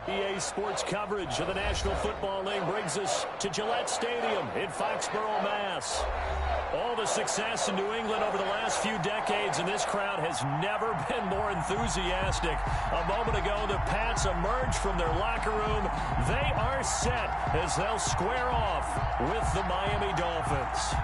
EA Sports coverage of the National Football League brings us to Gillette Stadium in Foxborough, Mass. All the success in New England over the last few decades, and this crowd has never been more enthusiastic. A moment ago, the Pats emerged from their locker room. They are set as they'll square off with the Miami Dolphins.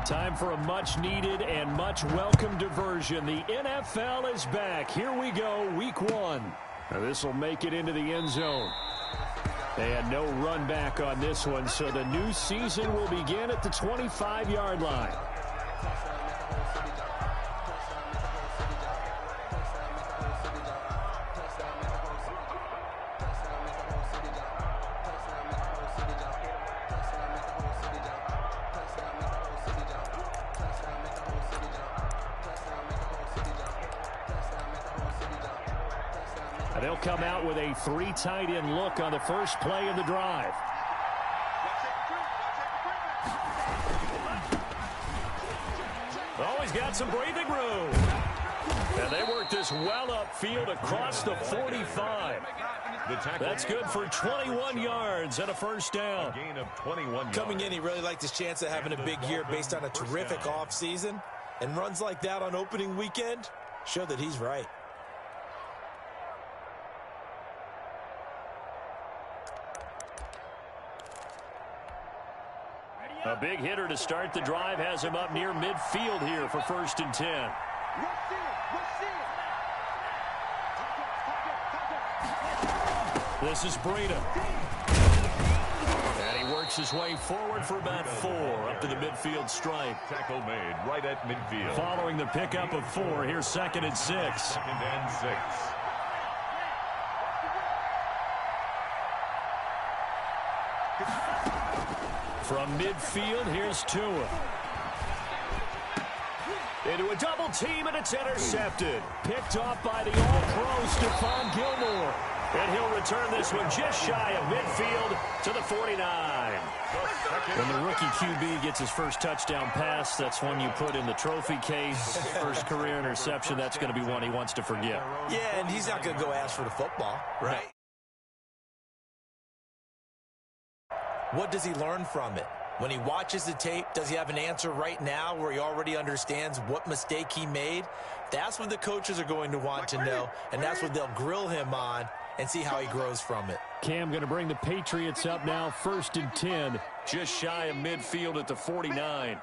Time for a much-needed and much-welcome diversion. The NFL is back. Here we go, Week 1. Now this will make it into the end zone. And no run back on this one, so the new season will begin at the 25-yard line. They'll come out with a 3 tight end look on the first play of the drive. Oh, he's got some breathing room. And they work this well upfield across the 45. That's good for 21 yards and a first down. A gain of 21 yards. Coming in, he really liked his chance of having a big year based on a terrific offseason. And runs like that on opening weekend show that he's right. A big hitter to start the drive has him up near midfield here for 1st and 10. This is Breida. And he works his way forward for about 4 up to the midfield stripe. Tackle made right at midfield. Following the pickup of 4, here's 2nd and 6. 2nd and 6. From midfield, here's Tua. Into a double team, and it's intercepted. Picked off by the all-pro Stephon Gilmore. And he'll return this one just shy of midfield to the 49. When the rookie QB gets his first touchdown pass, that's one you put in the trophy case. First career interception, that's going to be one he wants to forget. Yeah, and he's not going to go ask for the football, right? What does he learn from it? When he watches the tape, does he have an answer right now where he already understands what mistake he made? That's what the coaches are going to want to know, and that's what they'll grill him on and see how he grows from it. Cam going to bring the Patriots up now, 1st and 10, just shy of midfield at the 49.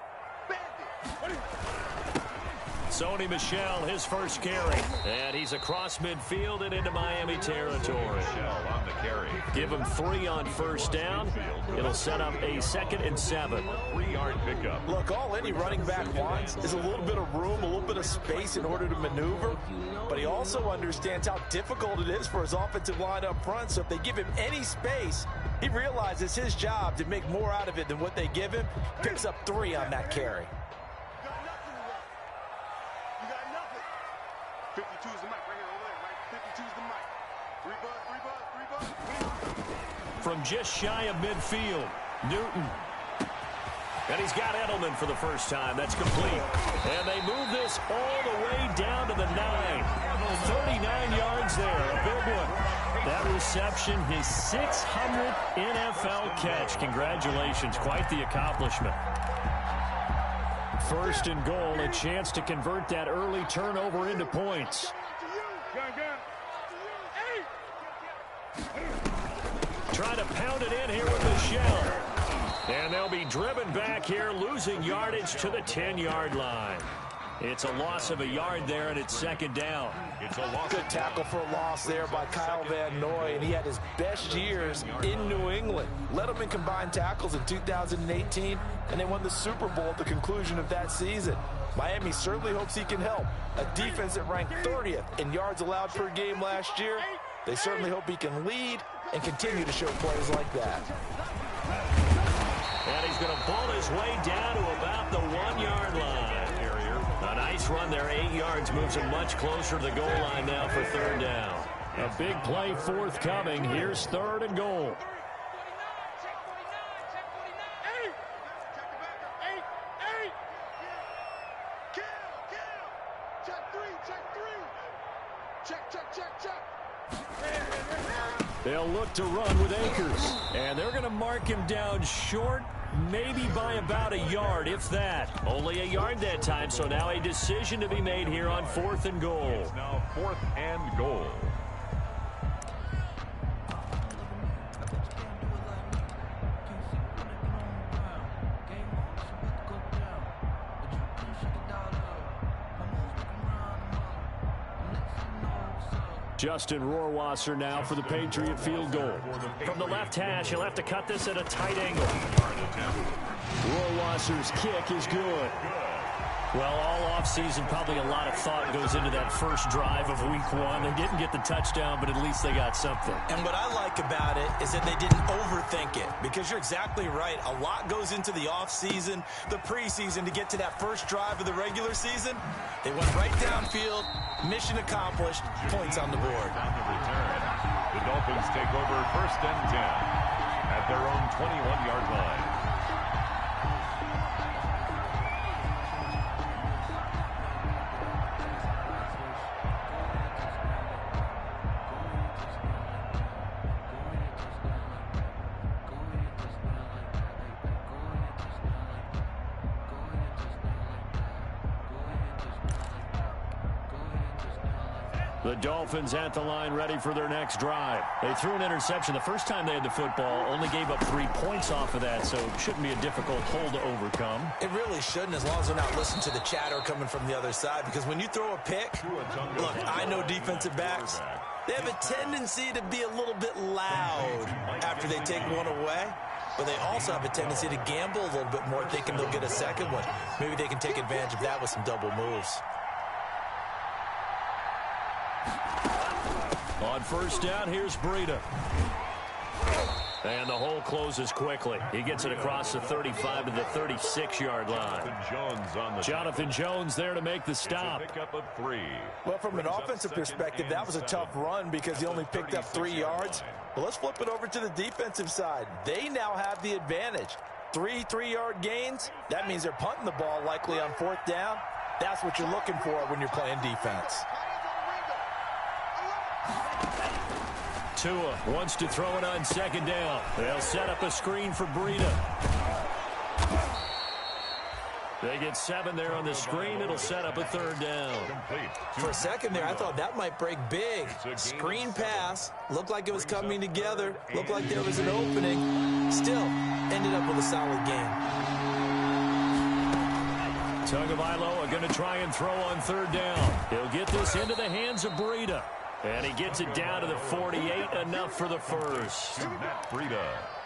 Sony Michel, his first carry. And he's across midfield and into Miami territory. Michel on the carry. Give him 3 on first down. It'll set up a 2nd and 7. 3-yard pickup. Look, all any running back wants is a little bit of room, a little bit of space in order to maneuver. But he also understands how difficult it is for his offensive line up front. So if they give him any space, he realizes his job to make more out of it than what they give him. Picks up 3 on that carry. 52's the mic right here over there, right? 52's the mic. 3 buzz. From just shy of midfield, Newton. And he's got Edelman for the first time. That's complete. And they move this all the way down to the 9. 39 yards there. A big one. That reception, his 600th NFL catch. Congratulations. Quite the accomplishment. 1st and goal, a chance to convert that early turnover into points. Trying to pound it in here with Michel. And they'll be driven back here, losing yardage to the 10-yard line. It's a loss of a yard there, and it's second down. It's a loss. Good tackle for a loss there by Kyle Van Noy, and he had his best years in New England. Led them in combined tackles in 2018, and they won the Super Bowl at the conclusion of that season. Miami certainly hopes he can help. A defense that ranked 30th in yards allowed per game last year. They certainly hope he can lead and continue to show plays like that. And he's going to ball his way down to about the 1-yard line. A nice run there, 8 yards, moves him much closer to the goal line now for third down. A big play forthcoming. Here's third and goal. They'll look to run with Akers. And they're going to mark him down short, maybe by about a yard, if that. Only a yard that time, so now a decision to be made here on 4th and goal. It's now 4th and goal. Justin Rohrwasser now for the Patriot field goal. From the left hash, he'll have to cut this at a tight angle. Rohrwasser's kick is good. Well, all offseason, probably a lot of thought goes into that first drive of week 1. They didn't get the touchdown, but at least they got something. And what I like about it is that they didn't overthink it, because you're exactly right. A lot goes into the offseason, the preseason, to get to that first drive of the regular season. They went right downfield, mission accomplished, points on the board. On the return, the Dolphins take over 1st and 10 at their own 21-yard line. The Dolphins at the line, ready for their next drive. They threw an interception the first time they had the football, only gave up 3 points off of that, so it shouldn't be a difficult hole to overcome. It really shouldn't, as long as they're not listening to the chatter coming from the other side, because when you throw a pick, look, I know defensive backs, they have a tendency to be a little bit loud after they take one away, but they also have a tendency to gamble a little bit more, thinking they'll get a second one. Maybe they can take advantage of that with some double moves. On first down, here's Breida. And the hole closes quickly. He gets it across the 35 to the 36-yard line. Jonathan Jones there to make the stop. Pickup of 3. Well, from an offensive perspective, that was a tough run because he only picked up 3 yards. But let's flip it over to the defensive side. They now have the advantage. 3 3-yard gains. That means they're punting the ball likely on 4th down. That's what you're looking for when you're playing defense. Tua wants to throw it on 2nd down. They'll set up a screen for Breida. They get 7 there on the screen. It'll set up a 3rd down. For a second there, I thought that might break big. Screen pass. Looked like it was coming together. Looked like there was an opening. Still, ended up with a solid game. Tagovailoa going to try and throw on 3rd down. He'll get this into the hands of Breida. And he gets it down to the 48, enough for the first.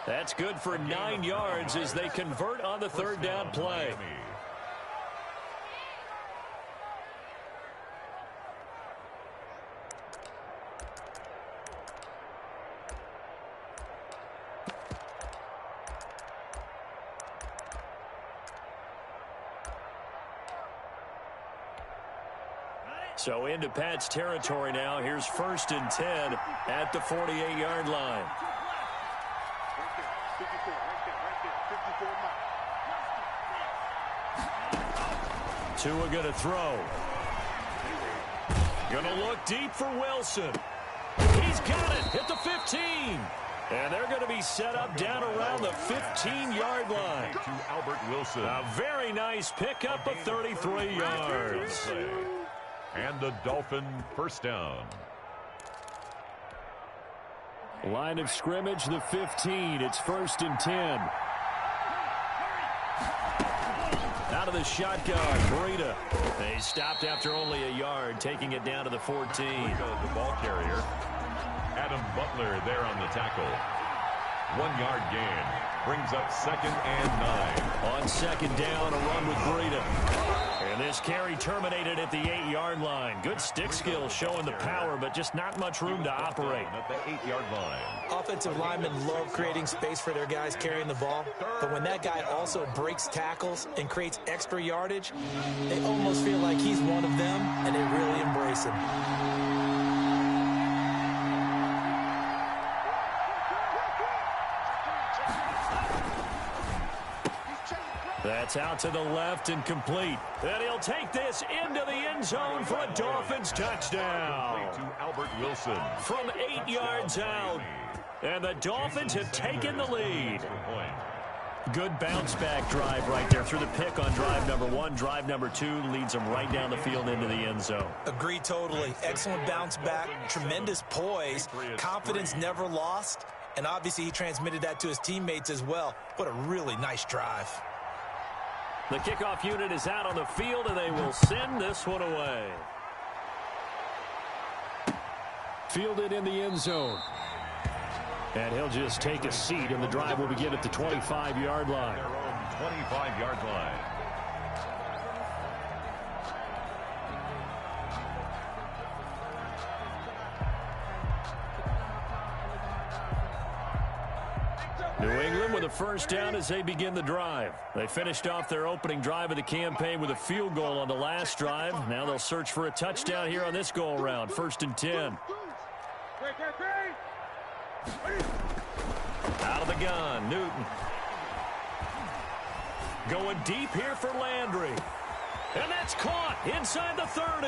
That's good for 9 yards as they convert on the 3rd down play. So into Pat's territory now. Here's 1st and 10 at the 48-yard line. Tua going to throw. Going to look deep for Wilson. He's got it at the 15. And they're going to be set up down around the 15-yard line. To Albert Wilson. A very nice pickup of 33 yards. And the Dolphin first down. Line of scrimmage, the 15. It's 1st and 10. out of the shotgun. Breida. They stopped after only a yard, taking it down to the 14. The ball carrier, Adam Butler, there on the tackle. 1 yard gain. Brings up 2nd and 9. On 2nd down, a run with Breida. And this carry terminated at the 8-yard line. Good stick skill showing the power, but just not much room to operate. At the 8-yard line. Offensive linemen love creating space for their guys carrying the ball, but when that guy also breaks tackles and creates extra yardage, they almost feel like he's one of them, and they really embrace him. That's out to the left and complete. And he'll take this into the end zone for a Dolphins touchdown. To Albert Wilson. From 8 yards out. And the Dolphins have taken the lead. Good bounce-back drive right there through the pick on drive number 1. Drive number 2 leads them right down the field into the end zone. Agree totally. Excellent bounce back, tremendous poise, confidence never lost, and obviously he transmitted that to his teammates as well. What a really nice drive. The kickoff unit is out on the field, and they will send this one away. Fielded in the end zone. And he'll just take a seat, and the drive will begin at the 25-yard line. Their own 25-yard line. New England with a first down as they begin the drive. They finished off their opening drive of the campaign with a field goal on the last drive. Now they'll search for a touchdown here on this go-around. 1st and 10. Out of the gun, Newton. Going deep here for Landry. And that's caught inside the 30.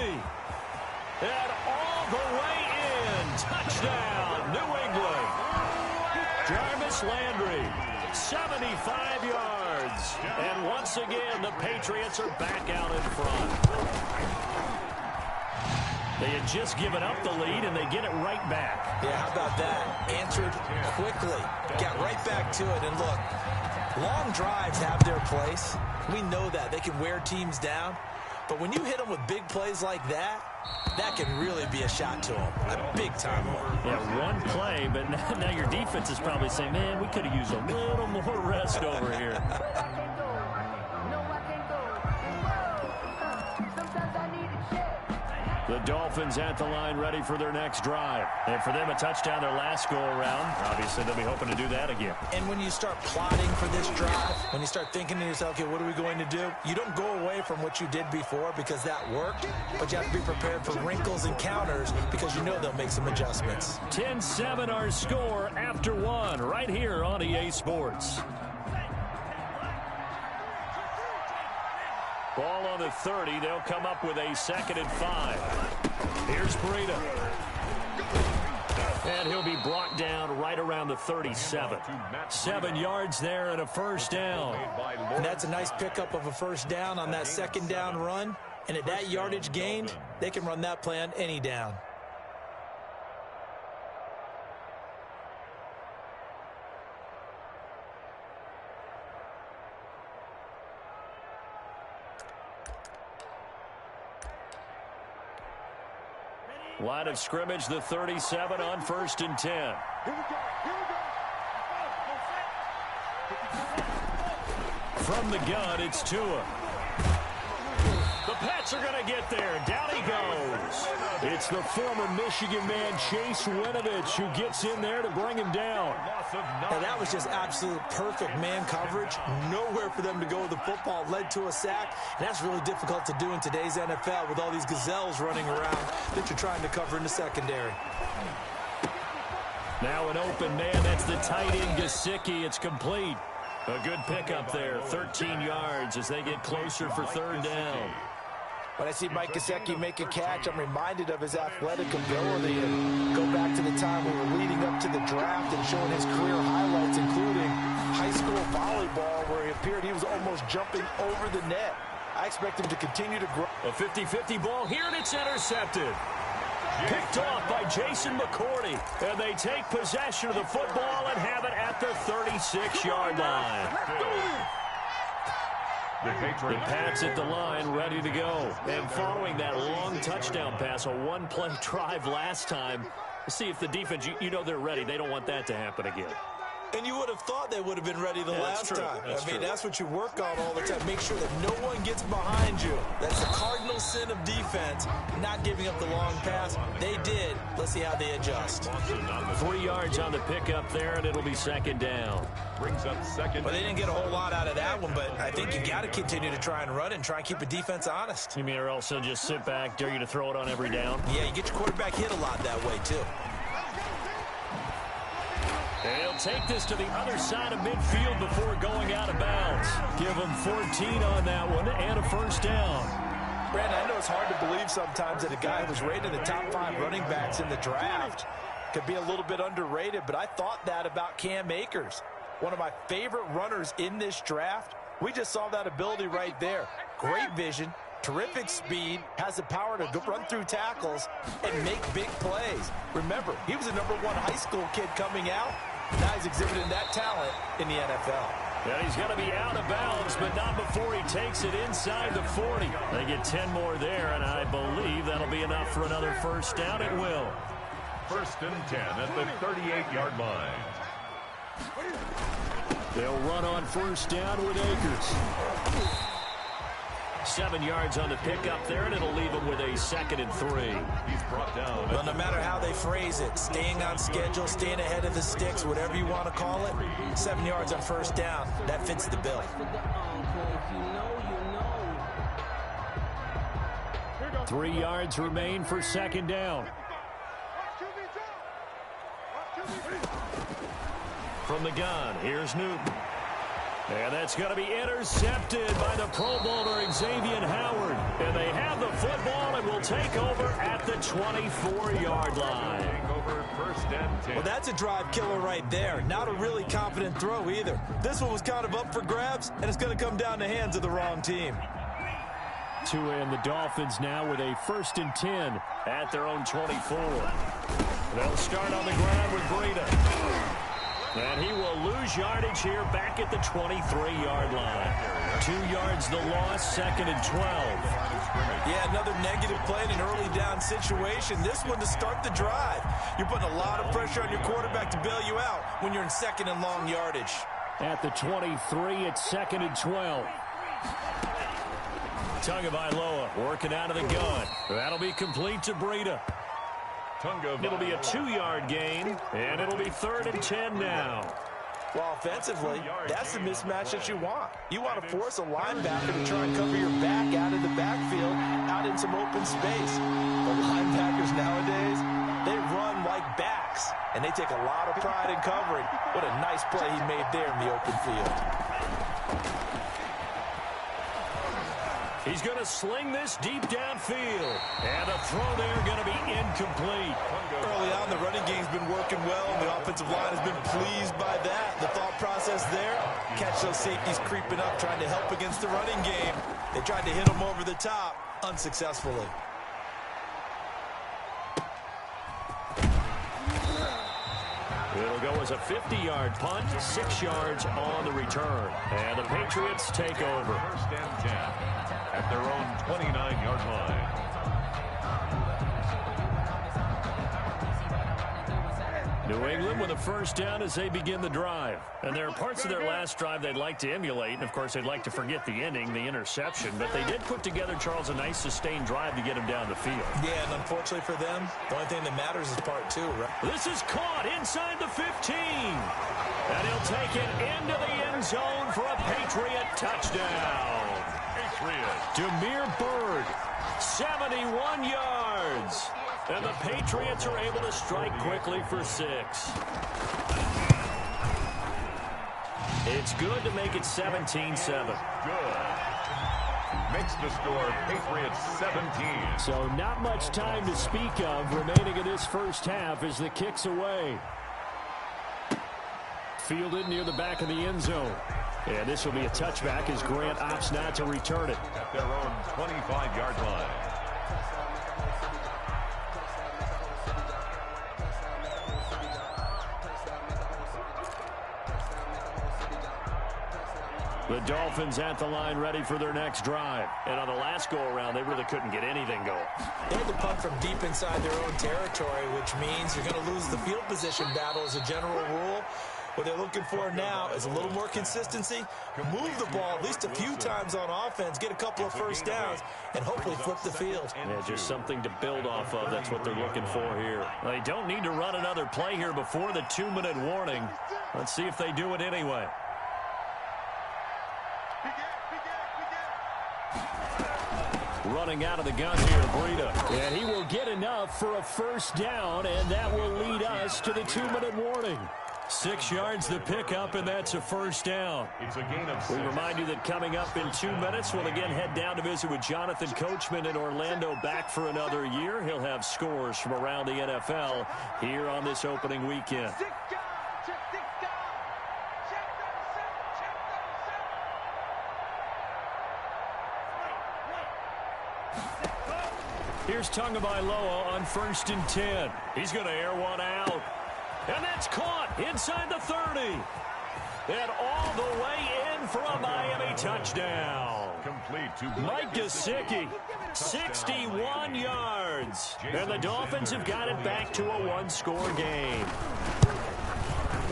And all the way in. Touchdown, New England. Jarvis Landry, 75 yards. And once again, the Patriots are back out in front. They had just given up the lead, and they get it right back. Yeah, how about that? Answered quickly. Got right back to it. And look, long drives have their place. We know that. They can wear teams down. But when you hit them with big plays like that, that can really be a shot to them. A big-time one. Yeah, one play, but now your defense is probably saying, man, we could have used a little more rest over here. The Dolphins at the line ready for their next drive. And for them, a touchdown their last go-around. Obviously, they'll be hoping to do that again. And when you start plotting for this drive, when you start thinking to yourself, okay, what are we going to do? You don't go away from what you did before because that worked, but you have to be prepared for wrinkles and counters because you know they'll make some adjustments. 10-7 our score after 1 right here on EA Sports. Ball on the 30. They'll come up with a 2nd and 5. Here's Breida. And he'll be brought down right around the 37. 7 yards there and a first down. And that's a nice pickup of a first down on that 2nd down run. And at that yardage gained, they can run that play on any down. Line of scrimmage, the 37 on 1st and 10. From the gun, it's Tua. The Pats are going to get there. Down he goes. It's the former Michigan man, Chase Winovich, who gets in there to bring him down. Now, that was just absolute perfect man coverage. Nowhere for them to go with the football. Led to a sack. And that's really difficult to do in today's NFL with all these gazelles running around that you're trying to cover in the secondary. Now an open man. That's the tight end, Gesicki. It's complete. A good pickup there. 13 yards as they get closer for 3rd down. When I see Mike Gesicki make a catch, I'm reminded of his athletic ability. And go back to the time we were leading up to the draft and showing his career highlights, including high school volleyball, where he appeared he was almost jumping over the net. I expect him to continue to grow. A 50-50 ball here, and it's intercepted. Picked off by Jason McCourty. And they take possession of the football and have it at the 36-yard line. The Patriots. The Pats at the line, ready to go. And following that long touchdown pass, a one-play drive last time, see if the defense, you know they're ready. They don't want that to happen again. And you would have thought they would have been ready the last time. That's what you work on all the time. Make sure that no one gets behind you. That's the cardinal sin of defense, not giving up the long pass. They did. Let's see how they adjust. 3 yards on the pickup there, and it'll be second down. Brings up second. Well, they didn't get a whole lot out of that one, but I think you got to continue to try and run it and try and keep a defense honest. You mean or else they'll just sit back, dare you to throw it on every down? Yeah, you get your quarterback hit a lot that way, too. They'll take this to the other side of midfield before going out of bounds. Give them 14 on that one and a first down. Brandon, I know it's hard to believe sometimes that a guy who was rated in the top 5 running backs in the draft could be a little bit underrated, but I thought that about Cam Akers, one of my favorite runners in this draft. We just saw that ability right there. Great vision, terrific speed, has the power to run through tackles and make big plays. Remember, he was a #1 high school kid coming out. Now he's exhibiting that talent in the NFL. And he's going to be out of bounds, but not before he takes it inside the 40. They get 10 more there, and I believe that'll be enough for another first down. It will. First and 10 at the 38-yard line. They'll run on first down with Akers. 7 yards on the pickup there, and it'll leave him with a 2nd and 3. He's brought down. Well, no matter how they phrase it, staying on schedule, staying ahead of the sticks, whatever you want to call it, 7 yards on first down, that fits the bill. 3 yards remain for second down. From the gun, here's Newton. And that's going to be intercepted by the Pro Bowler Xavier Howard. And they have the football and will take over at the 24-yard line. Over first and 10. Well, that's a drive killer right there. Not a really confident throw either. This one was kind of up for grabs, and it's going to come down the hands of the wrong team. Tua and the Dolphins now with a 1st and 10 at their own 24. They'll start on the ground with Breida. And he will lose yardage here back at the 23-yard line. 2 yards the loss, 2nd and 12. Yeah, another negative play in an early down situation. This one to start the drive. You're putting a lot of pressure on your quarterback to bail you out when you're in 2nd and long yardage. At the 23, it's 2nd and 12. Tagovailoa working out of the gun. That'll be complete to Breida. It'll be a 2-yard gain, and it'll be 3rd and 10 now. Well, offensively, that's the mismatch that you want. You want to force a linebacker to try and cover your back out of the backfield, out in some open space. The linebackers nowadays, they run like backs, and they take a lot of pride in covering. What a nice play he made there in the open field. He's going to sling this deep downfield. And the throw there going to be incomplete. Early on, the running game's been working well, and the offensive line has been pleased by that. The thought process there, catch those safeties creeping up, trying to help against the running game. They tried to hit them over the top, unsuccessfully. It'll go as a 50-yard punt, 6 yards on the return. And the Patriots take over. First and 10 at their own 29-yard line. New England with a first down as they begin the drive. And there are parts of their last drive they'd like to emulate. And, of course, they'd like to forget the ending, the interception. But they did put together, Charles, a nice sustained drive to get him down the field. Yeah, and unfortunately for them, the only thing that matters is part 2, right? This is caught inside the 15. And he'll take it into the end zone for a Patriot touchdown. Patriots. Demir Bird, 71 yards. And the Patriots are able to strike quickly for 6. It's good to make it 17-7. Good. Makes the score Patriots 17. So not much time to speak of remaining in this first half as the kick's away. Fielded near the back of the end zone. And this will be a touchback as Grant opts not to return it. At their own 25-yard line. The Dolphins at the line ready for their next drive. And on the last go-around, they really couldn't get anything going. They had to punt from deep inside their own territory, which means you're going to lose the field position battle as a general rule. What they're looking for now is a little more consistency, move the ball at least a few times on offense, get a couple of first downs, and hopefully flip the field. Yeah, just something to build off of. That's what they're looking for here. They don't need to run another play here before the 2-minute warning. Let's see if they do it anyway. Running out of the gun here, Breida. And he will get enough for a first down, and that will lead us to the 2-minute warning. 6 yards the pickup, and that's a first down. It's a gain of 6. We remind you that coming up in 2 minutes, we'll again head down to visit with Jonathan Coachman in Orlando, back for another year. He'll have scores from around the NFL here on this opening weekend. Here's Tagovailoa on 1st and 10. He's going to air one out. And that's caught inside the 30. And all the way in for a Miami touchdown. Complete to Mike Gesicki, 61 yards. And the Dolphins have got it back to a one-score game.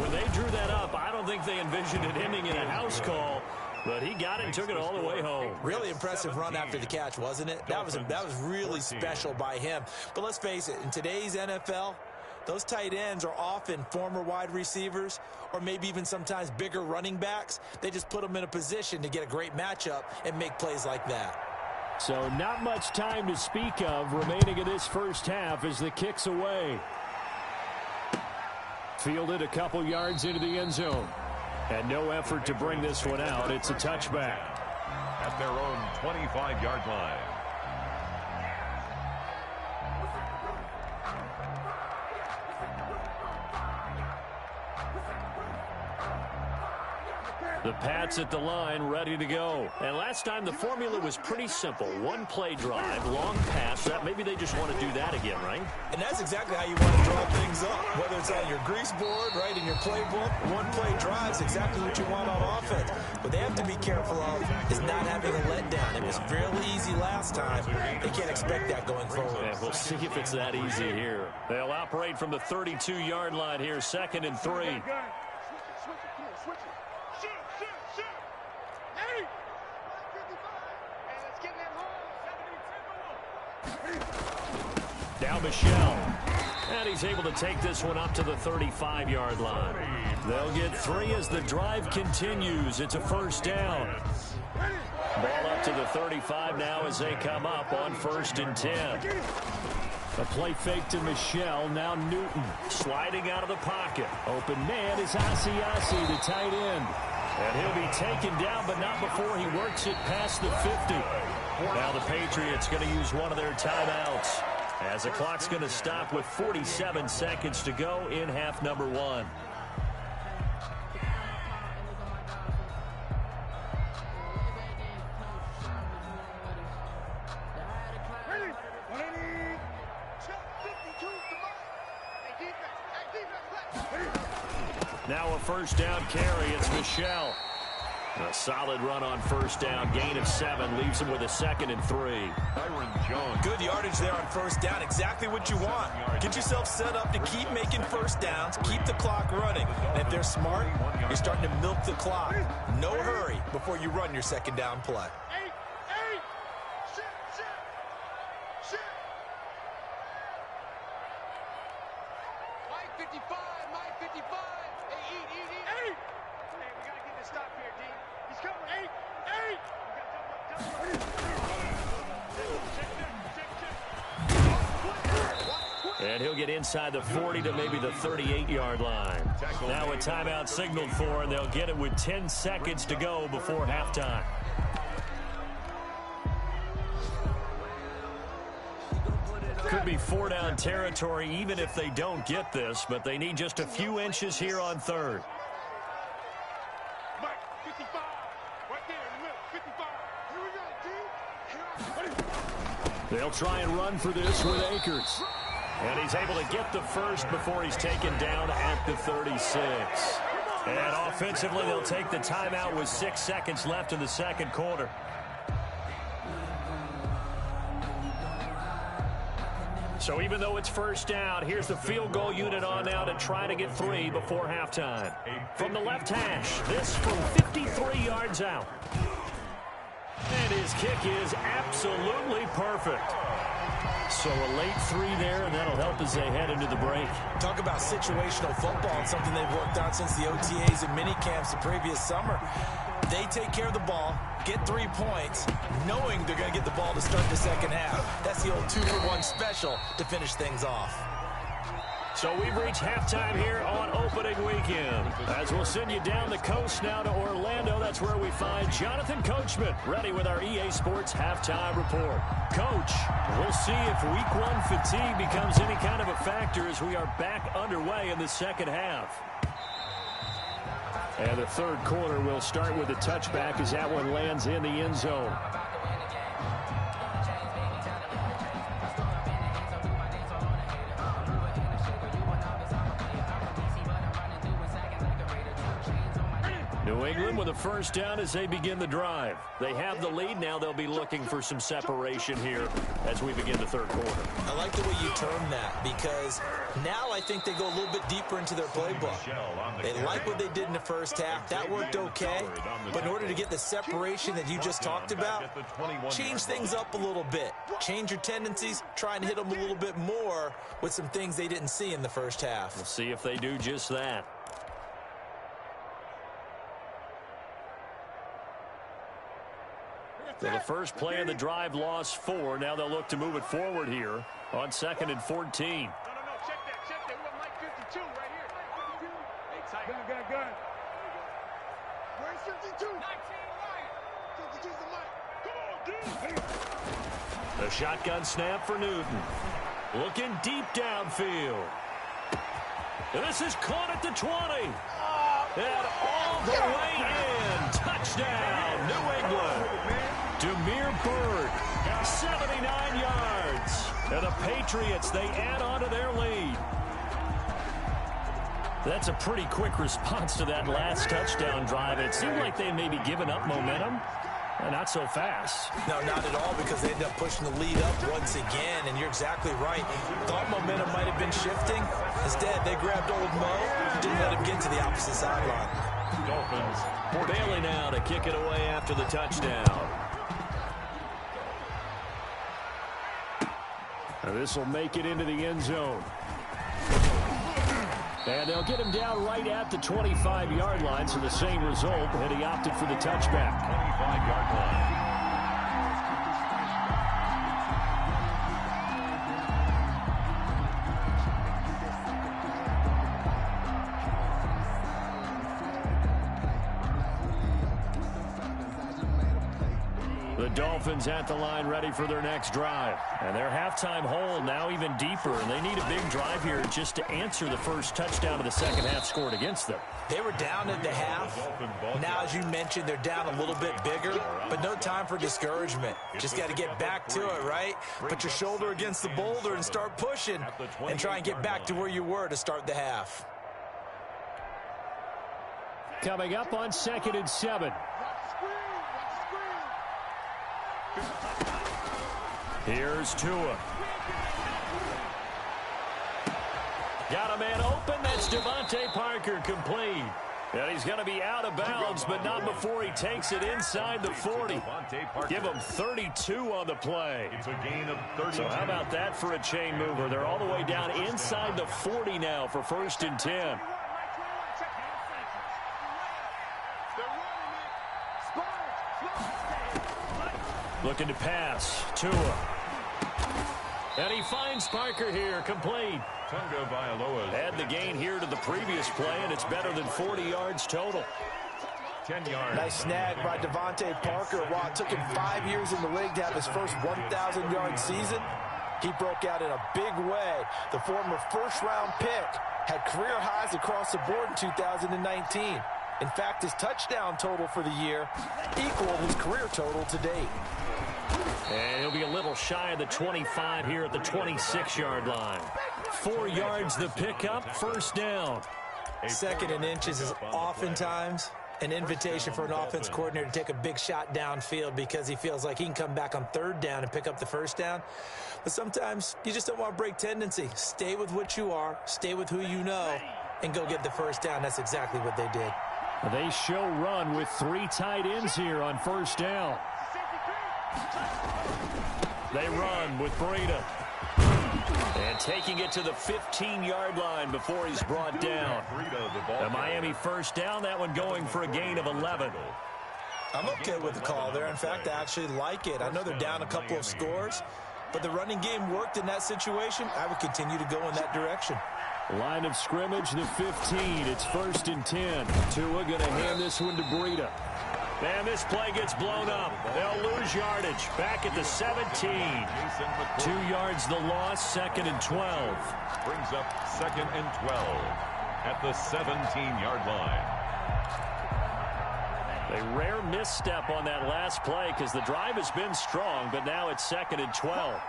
When they drew that up, I don't think they envisioned it ending in a house call. But he got it and took it all the way home. Really impressive run after the catch, wasn't it? That was really special by him. But let's face it, in today's NFL, those tight ends are often former wide receivers or maybe even sometimes bigger running backs. They just put them in a position to get a great matchup and make plays like that. So not much time to speak of remaining in this first half as the kick's away. Fielded a couple yards into the end zone. And no effort to bring this one out. It's a touchback. At their own 25-yard line. The Pats at the line, ready to go. And last time the formula was pretty simple. One play drive, long pass. That maybe they just want to do that again, right? And that's exactly how you want to draw things up. Whether it's on your grease board, right, in your playbook, one play drive is exactly what you want on offense. What they have to be careful of is not having a letdown. It was fairly easy last time. They can't expect that going forward. Yeah, we'll see if it's that easy here. They'll operate from the 32-yard line here, 2nd and 3. Now Michelle. And he's able to take this one up to the 35-yard line. They'll get 3 as the drive continues. It's a first down. Ball up to the 35 now as they come up on 1st and 10. A play fake to Michelle. Now Newton sliding out of the pocket. Open man is Asiasi, the tight end. And he'll be taken down, but not before he works it past the 50. Now the Patriots going to use one of their timeouts, as the clock's going to stop with 47 seconds to go in half number 1. Now a first down carry. It's Michelle. A solid run on first down. Gain of 7 leaves him with a 2nd and 3. Byron Jones. Good yardage there on first down. Exactly what you want. Get yourself set up to keep making first downs. Keep the clock running. And if they're smart, you're starting to milk the clock. No hurry before you run your 2nd down play. And he'll get inside the 40 to maybe the 38-yard line. Now a timeout signaled for, and they'll get it with 10 seconds to go before halftime. Could be 4-down territory even if they don't get this, but they need just a few inches here on 3rd. They'll try and run for this with Akers. And he's able to get the first before he's taken down at the 36. And offensively, they'll take the timeout with 6 seconds left in the second quarter. So even though it's first down, here's the field goal unit on now to try to get 3 before halftime. From the left hash, this from 53 yards out. And his kick is absolutely perfect. So a late 3 there, and that'll help as they head into the break. Talk about situational football and something they've worked on since the OTAs and minicamps the previous summer. They take care of the ball, get 3 points, knowing they're going to get the ball to start the second half. That's the old 2-for-1 special to finish things off. So we've reached halftime here on opening weekend. As we'll send you down the coast now to Orlando, that's where we find Jonathan Coachman, ready with our EA Sports halftime report. Coach, we'll see if week 1 fatigue becomes any kind of a factor as we are back underway in the second half. And the third quarter will start with a touchback as that one lands in the end zone. New England with a first down as they begin the drive. They have the lead. Now they'll be looking for some separation here as we begin the third quarter. I like the way you term that because now I think they go a little bit deeper into their playbook. They like what they did in the first half. That worked okay. But in order to get the separation that you just talked about, change things up a little bit. Change your tendencies. Try and hit them a little bit more with some things they didn't see in the first half. We'll see if they do just that. So the first play of the drive lost 4. Now they'll look to move it forward here on 2nd and 14. No, check that. We want Mike 52 right here. Hey, tight. Gun. Where's 52? 19 right. 52's the Mike. Come on, dude. The shotgun snap for Newton. Looking deep downfield. And this is caught at the 20. And all the way in. Touchdown, New England. Demir Bird, 79 yards. And the Patriots, they add on to their lead. That's a pretty quick response to that last touchdown drive. It seemed like they may be giving up momentum. Not so fast. No, not at all, because they ended up pushing the lead up once again, and you're exactly right. Thought momentum might have been shifting. Instead, they grabbed old Mo, didn't let him get to the opposite sideline. Dolphins. Bailey now to kick it away after the touchdown. This will make it into the end zone. And they'll get him down right at the 25-yard line, so the same result, and he opted for the touchback. 25-yard line. The Dolphins at the line ready for their next drive. And their halftime hole now even deeper, and they need a big drive here just to answer the first touchdown of the second half scored against them. They were down at the half. Now, as you mentioned, they're down a little bit bigger, but no time for discouragement. Just got to get back to it, right? Put your shoulder against the boulder and start pushing and try and get back to where you were to start the half. Coming up on 2nd and 7. Here's Tua. Got a man open. That's Devontae Parker, complete. And he's going to be out of bounds, but not before he takes it inside the 40. Give him 32 on the play. It's a gain of 32. So how about that for a chain mover? They're all the way down inside the 40 now for 1st and 10. Looking to pass. Tua. And he finds Parker here, complete. Tunga Vailoa. Add the gain here to the previous play, and it's better than 40 yards total. 10 yards. Nice snag by Devontae Parker. While it took him 5 years in the league to have his first 1,000-yard season, he broke out in a big way. The former first-round pick had career highs across the board in 2019. In fact, his touchdown total for the year equaled his career total to date. And he'll be a little shy of the 25 here at the 26-yard line. 4 yards the pickup, first down. Second and inches is oftentimes an invitation for an offense coordinator to take a big shot downfield because he feels like he can come back on third down and pick up the first down. But sometimes you just don't want to break tendency. Stay with what you are, stay with who you know, and go get the first down. That's exactly what they did. They show run with 3 tight ends here on first down. They run with Breida. And taking it to the 15-yard line before he's brought down. The Miami first down, that one going for a gain of 11. I'm okay with the call there. In fact, I actually like it. I know they're down a couple of scores, but the running game worked in that situation. I would continue to go in that direction. Line of scrimmage, the 15. It's 1st and 10. Tua going to hand this one to Breida. And this play gets blown up. They'll lose yardage. Back at the 17. 2 yards the loss, 2nd and 12. Brings up 2nd and 12 at the 17-yard line. A rare misstep on that last play because the drive has been strong, but now it's 2nd and 12.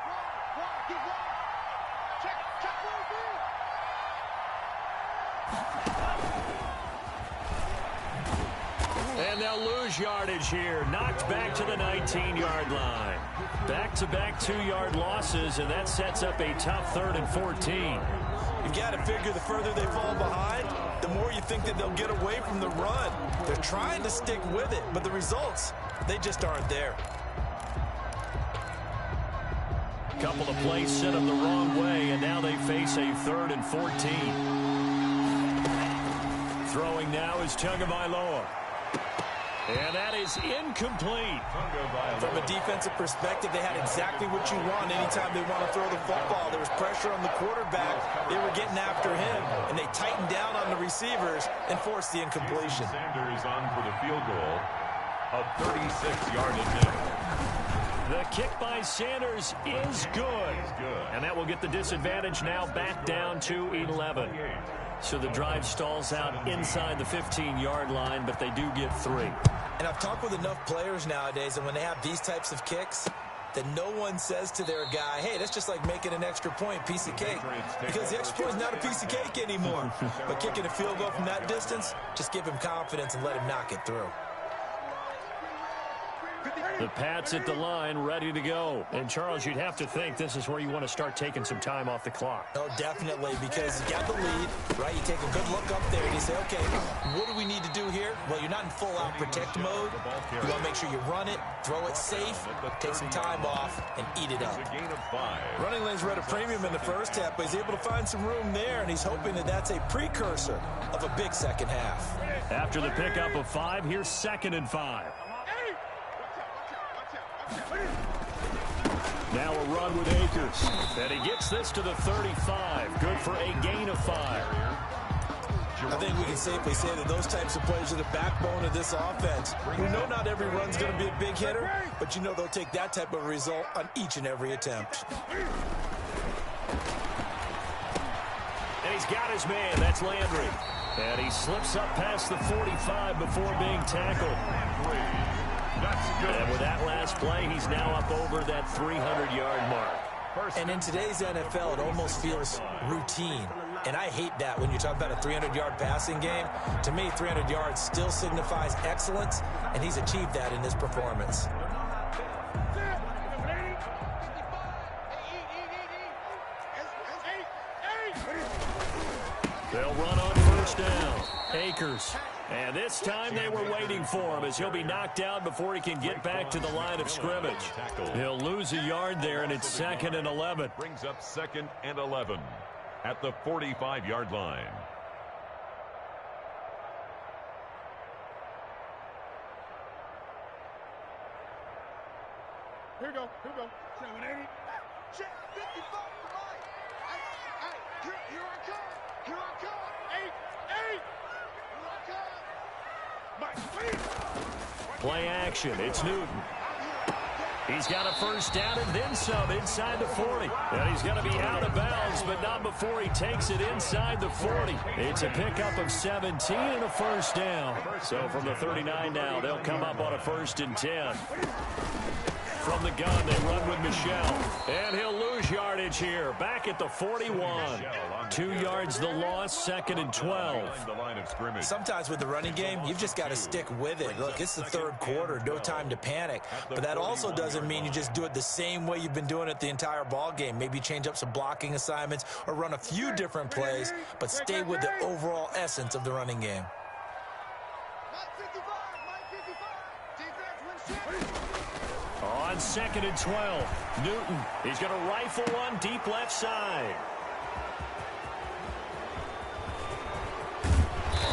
And they'll lose yardage here. Knocked back to the 19-yard line. Back-to-back 2-yard losses, and that sets up a tough 3rd and 14. You've got to figure the further they fall behind, the more you think that they'll get away from the run. They're trying to stick with it, but the results, they just aren't there. Couple of plays sent them the wrong way, and now they face a 3rd and 14. Throwing now is Tagovailoa. And that is incomplete. From a defensive perspective, they had exactly what you want anytime they want to throw the football. There was pressure on the quarterback. They were getting after him, and they tightened down on the receivers and forced the incompletion. Sanders on for the field goal. A 36-yard attempt. The kick by Sanders is good. And that will get the disadvantage now back down to 11. So the drive stalls out inside the 15-yard line, but they do get 3. And I've talked with enough players nowadays, and when they have these types of kicks, that no one says to their guy, hey, that's just like making an extra point, piece of cake. Because the extra point is not a piece of cake anymore. But kicking a field goal from that distance, just give him confidence and let him knock it through. The Pats at the line, ready to go. And, Charles, you'd have to think this is where you want to start taking some time off the clock. Oh, definitely, because you got the lead, right? You take a good look up there and you say, okay, what do we need to do here? Well, you're not in full-out protect mode. You want to make sure you run it, throw it safe, take some time off, and eat it up. Running lanes were at a premium in the first half, but he's able to find some room there, and he's hoping that that's a precursor of a big second half. After the pickup of 5, here's 2nd and 5. Now a run with Akers. And he gets this to the 35. Good for a gain of 5. I think we can safely say that those types of plays are the backbone of this offense. We know not every run's going to be a big hitter, but you know they'll take that type of result on each and every attempt. And he's got his man. That's Landry. And he slips up past the 45 before being tackled. That's good. And with that last play, he's now up over that 300-yard mark. And in today's NFL, it almost feels routine. And I hate that when you talk about a 300-yard passing game. To me, 300 yards still signifies excellence, and he's achieved that in his performance. They'll run on first down. Akers. And this time they were waiting for him as he'll be knocked out before he can get back to the line of scrimmage. He'll lose a yard there, and it's 2nd and 11. Brings up 2nd and 11 at the 45-yard line. Here we go. 780. Check 55 to Mike. Hey, here I come. 8. Play action. It's Newton. He's got a first down and then some inside the 40. And he's going to be out of bounds, but not before he takes it inside the 40. It's a pickup of 17 and a first down. So from the 39 now, they'll come up on a 1st and 10. From the gun, they run with Michel. And he'll lose yardage here. Back at the 41. 2 yards the loss, 2nd and 12. Sometimes with the running game, you've just got to stick with it. Look, it's the 3rd quarter, no time to panic. But that also doesn't mean you just do it the same way you've been doing it the entire ball game. Maybe change up some blocking assignments or run a few different plays, but stay with the overall essence of the running game. On 2nd and 12, Newton, he's going to rifle one deep left side.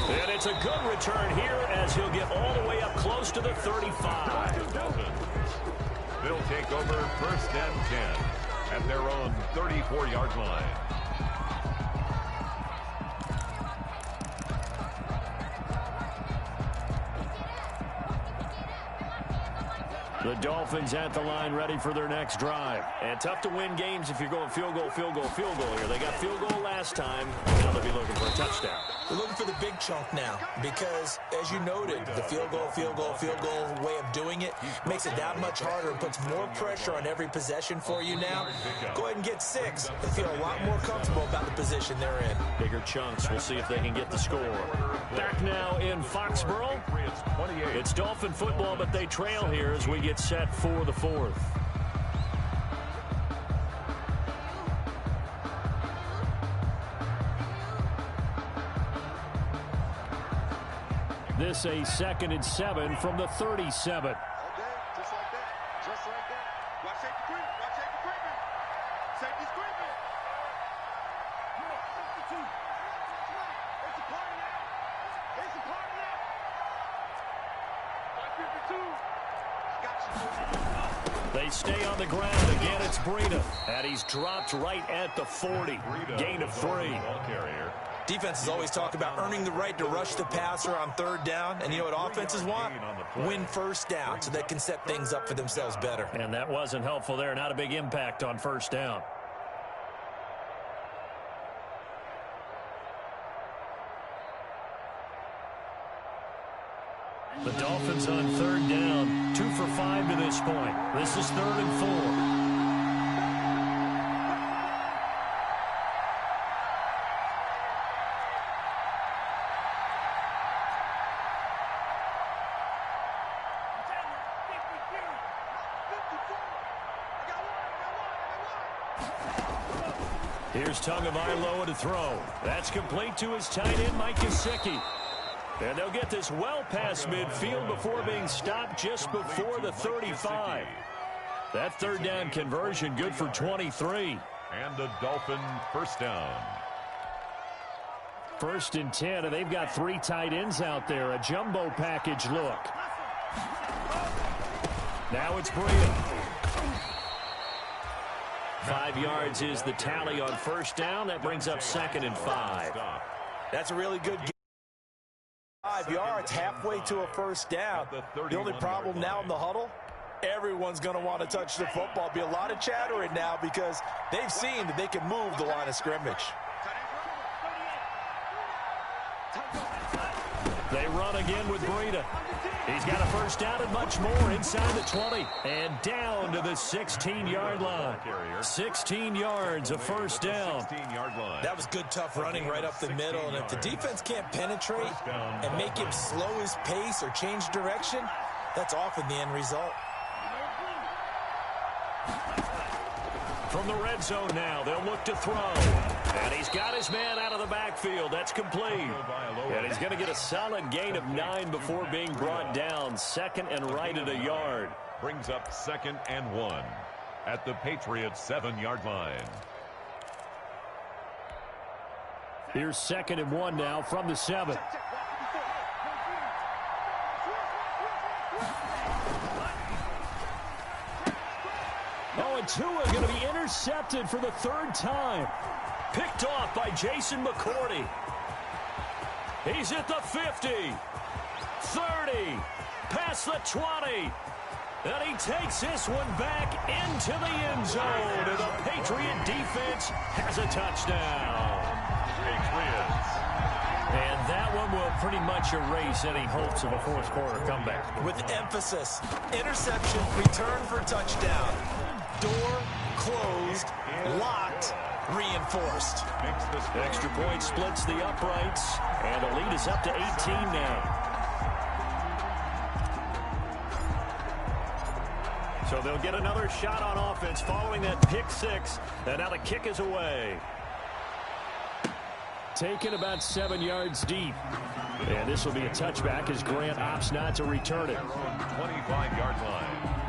And it's a good return here as he'll get all the way up close to the 35. They'll take over 1st and 10 at their own 34-yard line. The Dolphins at the line ready for their next drive. And tough to win games if you're going field goal, field goal, field goal here. They got field goal last time. Now they'll be looking for a touchdown. They're looking for the big chunk now because, as you noted, the field goal way of doing it makes it that much harder and puts more pressure on every possession for you now. Go ahead and get 6 and feel a lot more comfortable about the position they're in. Bigger chunks. We'll see if they can get the score. Back now in Foxborough. It's Dolphin football, but they trail here as we get set for the 4th. This a 2nd and 7 from the 37. Okay, just like that. Just like that. Watch safety creep. Watch safety creeping. Safety's creeping. It's a party now. It's a party now. 52. They stay on the ground. Again, it's Breida. And he's dropped right at the 40. Gain of 3. Defenses always talk about earning the right to rush the passer on 3rd down. And you know what offenses want? Win 1st down so they can set things up for themselves better. And that wasn't helpful there. Not a big impact on 1st down. The Dolphins on 3rd down. 2 for 5 to this point. This is 3rd and 4. Here's Tagovailoa to throw. That's complete to his tight end, Mike Gesicki. And they'll get this well past midfield before being stopped just before the 35. That 3rd down conversion good for 23. And the Dolphin 1st down. 1st and 10, and they've got 3 tight ends out there. A jumbo package look. Now it's Breida. 5 yards is the tally on 1st down. That brings up 2nd and 5. That's a really good game. 5 yards, halfway to a 1st down. The only problem now in the huddle, everyone's going to want to touch the football. Be a lot of chattering now because they've seen that they can move the line of scrimmage. They run again with Breida. He's got a 1st down and much more inside the 20. And down to the 16-yard line. 16 yards, a 1st down. That was good, tough running right up the middle. And if the defense can't penetrate and make him slow his pace or change direction, that's often the end result. From the red zone now, they'll look to throw. And he's got his man out of the backfield. That's complete. And he's going to get a solid gain of 9 before being brought down. 2nd and right at a yard. Brings up 2nd and 1 at the Patriots' 7-yard line. Here's 2nd and 1 now from the 7. Oh, and Tua going to be intercepted for the 3rd time. Picked off by Jason McCourty. He's at the 50, 30, past the 20. And he takes this one back into the end zone. And the Patriot defense has a touchdown. Patriots. And that That one will pretty much erase any hopes of a fourth quarter comeback. With emphasis, interception, return for touchdown. Door closed, locked, reinforced. Extra point splits the uprights, and the lead is up to 18 now. So they'll get another shot on offense following that pick six, and now the kick is away. Taken about 7 yards deep. And this will be a touchback as Grant opts not to return it. 25-yard line.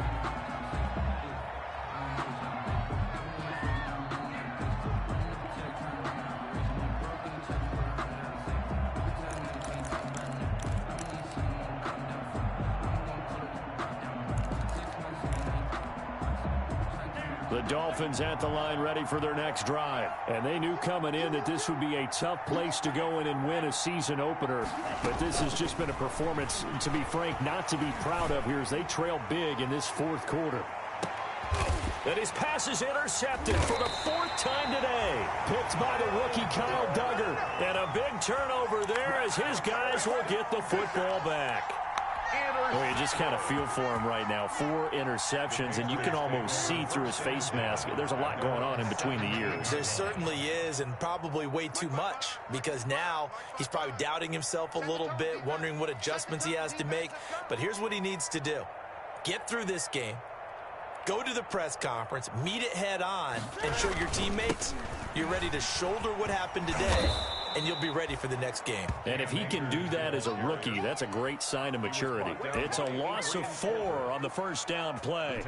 The Dolphins at the line ready for their next drive. And they knew coming in that this would be a tough place to go in and win a season opener. But this has just been a performance, to be frank, not to be proud of here as they trail big in this fourth quarter. And his pass is intercepted for the fourth time today. Picked by the rookie Kyle Duggar. And a big turnover there as his guys will get the football back. Well, you just kind of feel for him right now. 4 interceptions, and you can almost see through his face mask. There's a lot going on in between the ears. There certainly is, and probably way too much, because now he's probably doubting himself a little bit, wondering what adjustments he has to make. But here's what he needs to do. Get through this game, go to the press conference, meet it head on, and show your teammates you're ready to shoulder what happened today, and you'll be ready for the next game. And if he can do that as a rookie, that's a great sign of maturity. It's a loss of 4 on the first down play.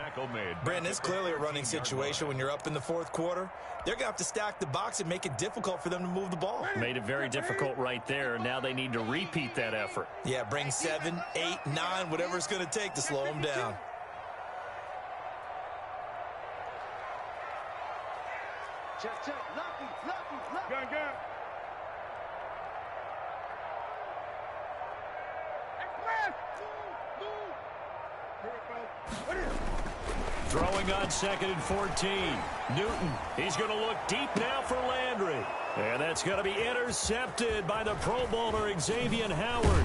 Brandon, it's clearly a running situation when you're up in the fourth quarter. They're going to have to stack the box and make it difficult for them to move the ball. Made it very difficult right there. Now they need to repeat that effort. Yeah, bring 7, 8, 9, whatever it's going to take to slow them down. Check, check. Lucky, lucky, lucky. Gun, gun. Throwing on 2nd and 14. Newton, he's going to look deep now for Landry. And that's going to be intercepted by the Pro Bowler Xavier Howard.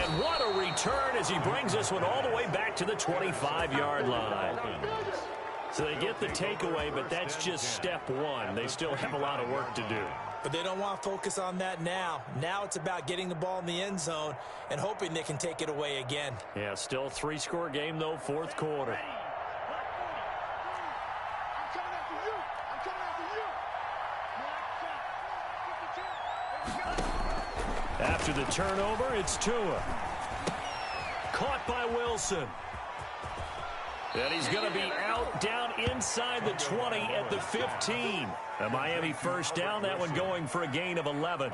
And what a return as he brings this one all the way back to the 25-yard line. So they get the takeaway, but that's just step one. They still have a lot of work to do. But they don't want to focus on that now. Now it's about getting the ball in the end zone and hoping they can take it away again. Yeah, still a 3-score game, though, fourth quarter. After the turnover, it's Tua. Caught by Wilson. And he's going to be out down inside the 20 at the 15. A Miami first down, that one going for a gain of 11.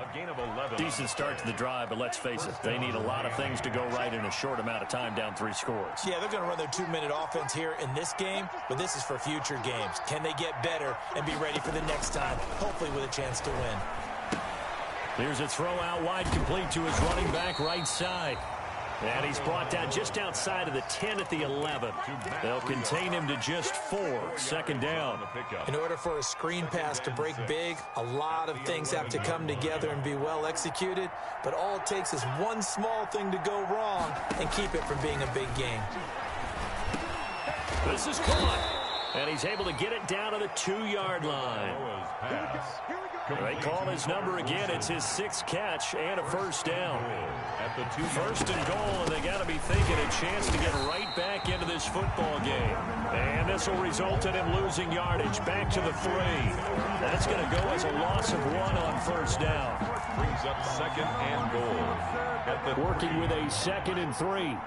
Decent start to the drive, but let's face it, they need a lot of things to go right in a short amount of time, down 3 scores. Yeah, they're going to run their 2-minute offense here in this game, but this is for future games. Can they get better and be ready for the next time, hopefully with a chance to win? Here's a throw out wide, complete to his running back right side. And he's brought down just outside of the 10 at the 11. They'll contain him to just 4. 2nd down. In order for a screen pass to break big, a lot of things have to come together and be well executed. But all it takes is one small thing to go wrong and keep it from being a big game. This is caught. And he's able to get it down to the 2-yard line. They call his number again. It's his 6th catch and a first down. First and goal, and they got to be thinking a chance to get right back into this football game. And this will result in him losing yardage back to the 3. That's going to go as a loss of 1 on first down. Brings up 2nd and goal. Working with a 2nd and 3.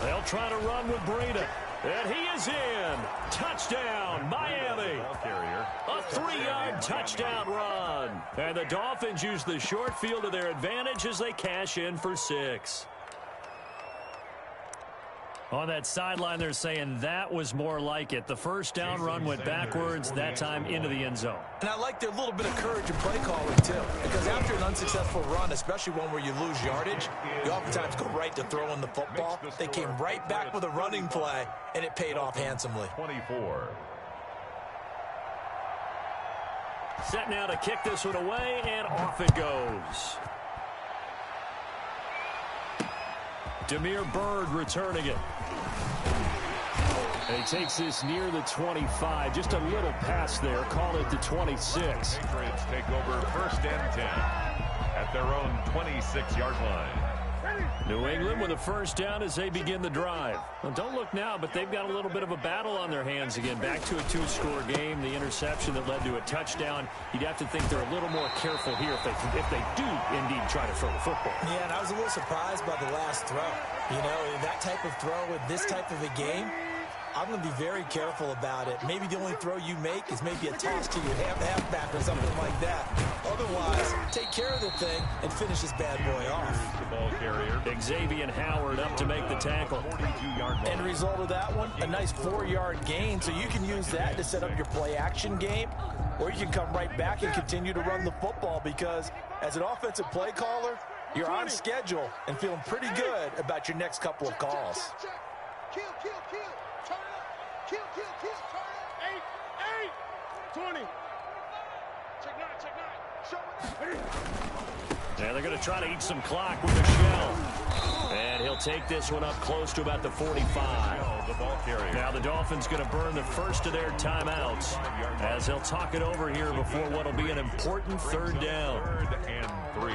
They'll try to run with Breida. And he is in. Touchdown, Miami. A 3-yard touchdown run. And the Dolphins use the short field to their advantage as they cash in for 6. On that sideline, they're saying that was more like it. The first down run went backwards, that time into the end zone. And I like their little bit of courage in play calling, too. Because after an unsuccessful run, especially one where you lose yardage, you oftentimes go right to throwing the football. They came right back with a running play, and it paid off handsomely. 24. Set now to kick this one away, and off it goes. Damiere Byrd returning it. And he takes this near the 25. Just a little pass there. Call it the 26. Patriots take over 1st and 10 at their own 26-yard line. New England with a first down as they begin the drive. Well, don't look now, but they've got a little bit of a battle on their hands again. Back to a 2-score game. The interception that led to a touchdown. You'd have to think they're a little more careful here if they do indeed try to throw the football. Yeah, and I was a little surprised by the last throw. You know, that type of throw with this type of a game, I'm going to be very careful about it. Maybe the only throw you make is maybe a toss to your halfback or something like that. Otherwise, take care of the thing and finish this bad boy off. The ball carrier. Xavier Howard up to make the tackle. 42-yard line. End result of that one, a nice 4-yard gain. So you can use that to set up your play-action game, or you can come right back and continue to run the football because as an offensive play caller, you're on schedule and feeling pretty good about your next couple of calls. Kill. Turn up. Kill. Turn up. 8. 20. Check 9. Show it up. Yeah, they're going to try to eat some clock with Michelle. And he'll take this one up close to about the 45. The ball carrier. Now the Dolphins going to burn the first of their timeouts as they'll talk it over here before what will be an important 3rd down. 3rd and 3.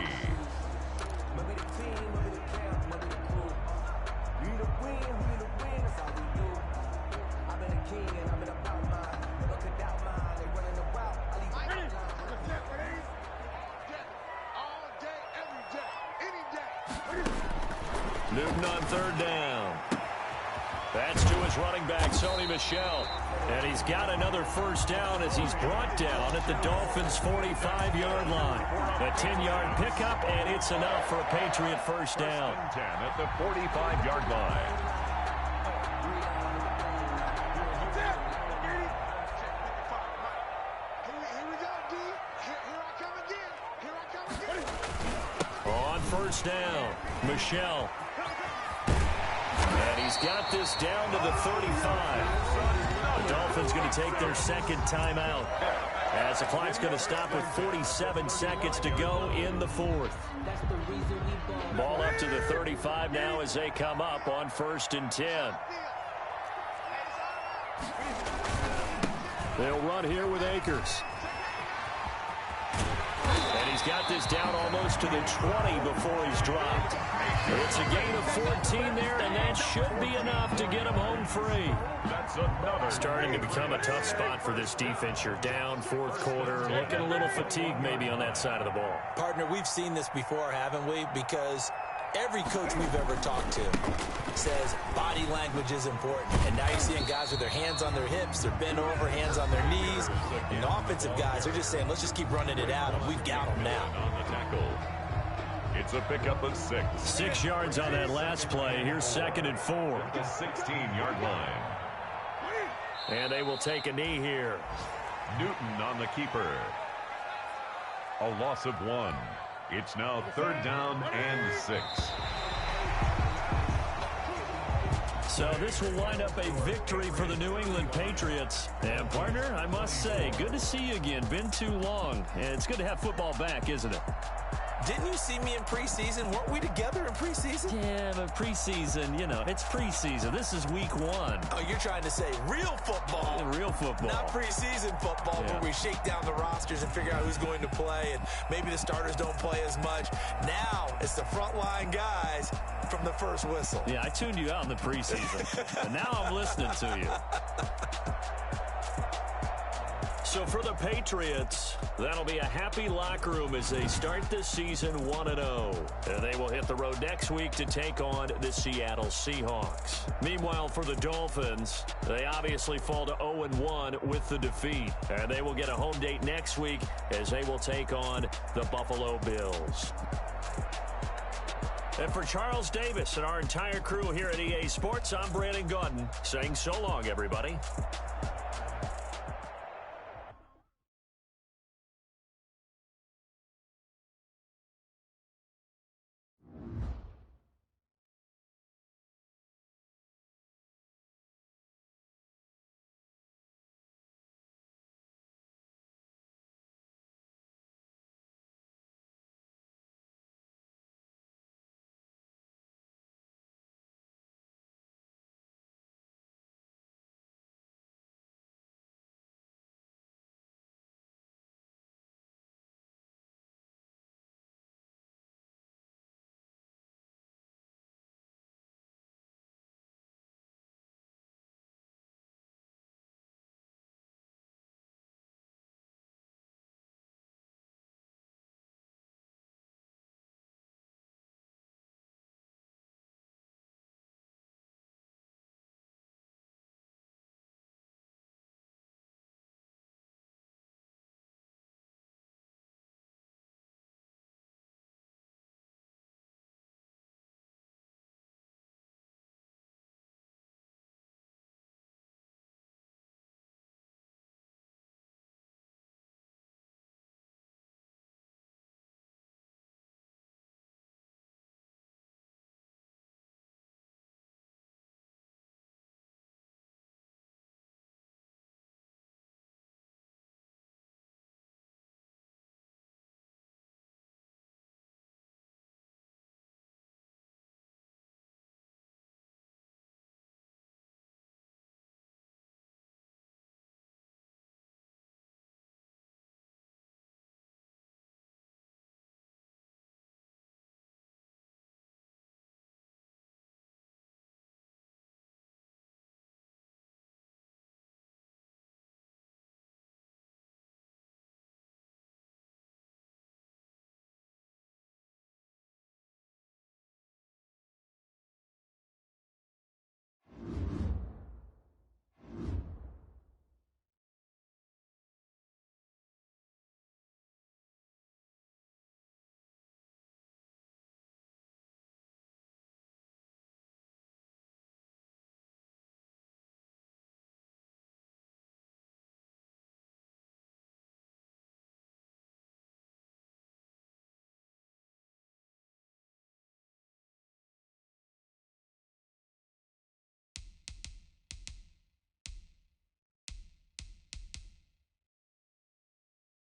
Newton on 3rd down. That's to his running back, Sony Michel. And he's got another first down as he's brought down at the Dolphins' 45-yard line. A 10-yard pickup, and it's enough for a Patriot first down. 10 at the 45-yard line. On first down, Michel. And he's got this down to the 35. The Dolphins going to take their second timeout as the clock's going to stop with 47 seconds to go in the 4th. Ball up to the 35 now as they come up on 1st and 10. They'll run here with Akers. And he's got this down almost to the 20 before he's dropped. It's a gain of 14 there, and that should be enough to get him home free. That's another. Starting to become a tough spot for this defense. You're down 4th quarter, looking a little fatigued maybe on that side of the ball. Partner, we've seen this before, haven't we? Because every coach we've ever talked to says body language is important. And now you're seeing guys with their hands on their hips, they're bent over, hands on their knees. And the offensive guys are just saying, let's just keep running it at them. We've got them now. On the tackle. It's a pickup of 6. 6 yards on that last play. Here's 2nd and 4. The 16-yard line. And they will take a knee here. Newton on the keeper. A loss of 1. It's now 3rd down and 6. So this will wind up a victory for the New England Patriots. And partner, I must say, good to see you again. Been too long. And it's good to have football back, isn't it? Didn't you see me in preseason? Weren't we together in preseason? Yeah, but preseason, you know, it's preseason. This is week 1. Oh, you're trying to say real football. Real football. Not preseason football where we shake down the rosters and figure out who's going to play, and maybe the starters don't play as much. Now it's the frontline guys from the first whistle. Yeah, I tuned you out in the preseason. And now I'm listening to you. So for the Patriots, that'll be a happy locker room as they start this season 1-0. And they will hit the road next week to take on the Seattle Seahawks. Meanwhile, for the Dolphins, they obviously fall to 0-1 with the defeat. And they will get a home date next week as they will take on the Buffalo Bills. And for Charles Davis and our entire crew here at EA Sports, I'm Brandon Gaudin saying so long, everybody.